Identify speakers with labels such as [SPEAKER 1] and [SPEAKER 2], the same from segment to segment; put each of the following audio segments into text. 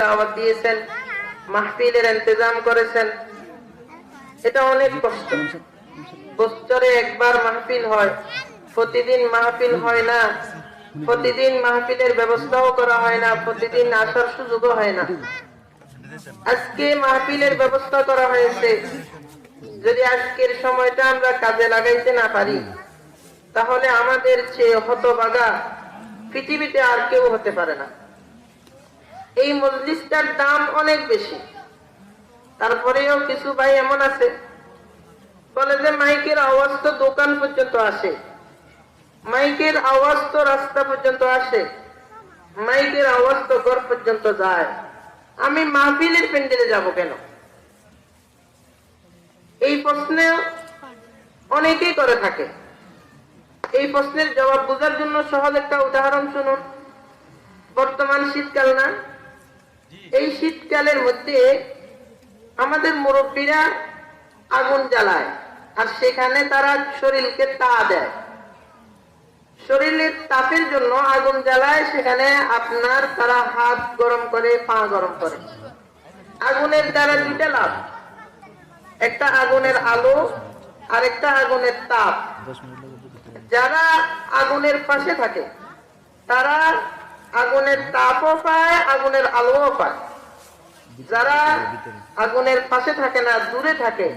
[SPEAKER 1] দাওয়াত দিয়েছেন, মাহফিলের ইন্তজাম করেছেন। এটা অনেক কষ্ট। বছরে একবার মাহফিল হয়, প্রতিদিন মাহফিল হয় না, প্রতিদিন মাহফিলের ব্যবস্থাও করা হয় না, প্রতিদিন আসার সুযোগও হয় না। আজকে মাহফিলের ব্যবস্থা করা হয়েছে। যদি আজকের সময়টা আমরা কাজে লাগাইতে না পারি, তাহলে আমাদের চেয়ে হতভাগা পৃথিবীতে আর কেউ হতে পারে না। এই মজলিসটার দাম অনেক বেশি, তারপরেও কিছু ভাই এমন আছে বলে যে মাইকের আওয়াজ তো দোকান পর্যন্ত আসে, মাইকের আওয়াজ তো রাস্তা পর্যন্ত আসে, মাইকের আওয়াজ তো ঘর পর্যন্ত যায়, আমি মাহফিলের প্যান্ডেলে যাব কেন? এই প্রশ্ন অনেকেই করে থাকে। এই প্রশ্নের জবাব বোঝার জন্য সহজ একটা উদাহরণ শুনুন। বর্তমান শীতকাল না, এই শীতকালের মধ্যে আমাদের মুরব্বীরা আগুন জ্বালায়, আর সেখানে তারা শরীরকে তা দেয়। শরীরের তাপের জন্য আগুন জ্বালায়, সেখানে আপনার তারা হাত গরম করে, পা গরম করে। আগুনের দ্বারা দুইটা লাভ, একটা আগুনের আলো আর একটা আগুনের তাপ। যারা আগুনের পাশে থাকে তারা আগুনের তাপও পায়, আগুনের আলোও পায়। যারা আগুনের পাশে থাকে না, দূরে থাকে,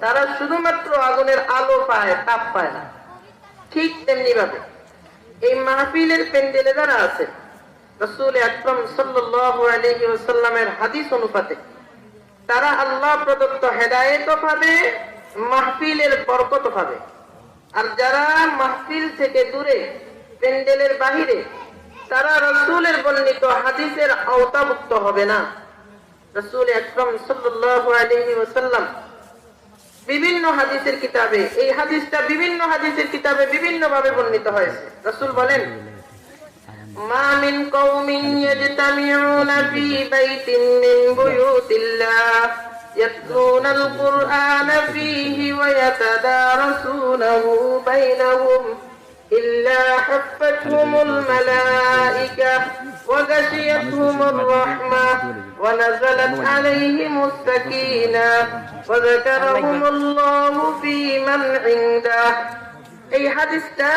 [SPEAKER 1] তারা শুধুমাত্র আগুনের আলো পায়, তাপ পায় না। ঠিক তেমনি ভাবে এই মাহফিলের প্যান্ডেলে যারা আছে, রাসূল আকরাম সাল্লাল্লাহু আলাইহি ওয়াসাল্লামের হাদিস অনুপাতে তারা আল্লাহ প্রদত্ত হেদায়েতও পাবে, মাহফিলের বরকতও পাবে। আর যারা মাহফিল থেকে দূরে, প্যান্ডেলের বাহিরে, তারা রাসূলের বর্ণিত হাদিসের আওতাভুক্ত হবে না। রাসূল আকরাম সাল্লাল্লাহু আলাইহি ওয়াসাল্লাম বিভিন্ন হাদিসের কিতাবে, এই হাদিসটা বিভিন্ন হাদিসের কিতাবে বিভিন্ন ভাবে বর্ণিত হয়েছে। রাসূল বলেন, মা মিন কওমিন ইয়াজতামিউনা ফি বাইতিন মিন বুয়ুতিল্লাহ ইয়াতলুনাল কুরআনা ফীহি ওয়া ইয়াতাদারাসুনাহু বাইনাহুম ইল্লা হাফাতহুমুল মালায়েকা ওয়া গাশিয়াতহুমুর রাহমাহ ওয়া নাযালাত আলাইহিমুস সাকিনাহ ওয়া যাকারাহুমুল্লাহু ফী মান ইনদাহ। এই হাদিসটা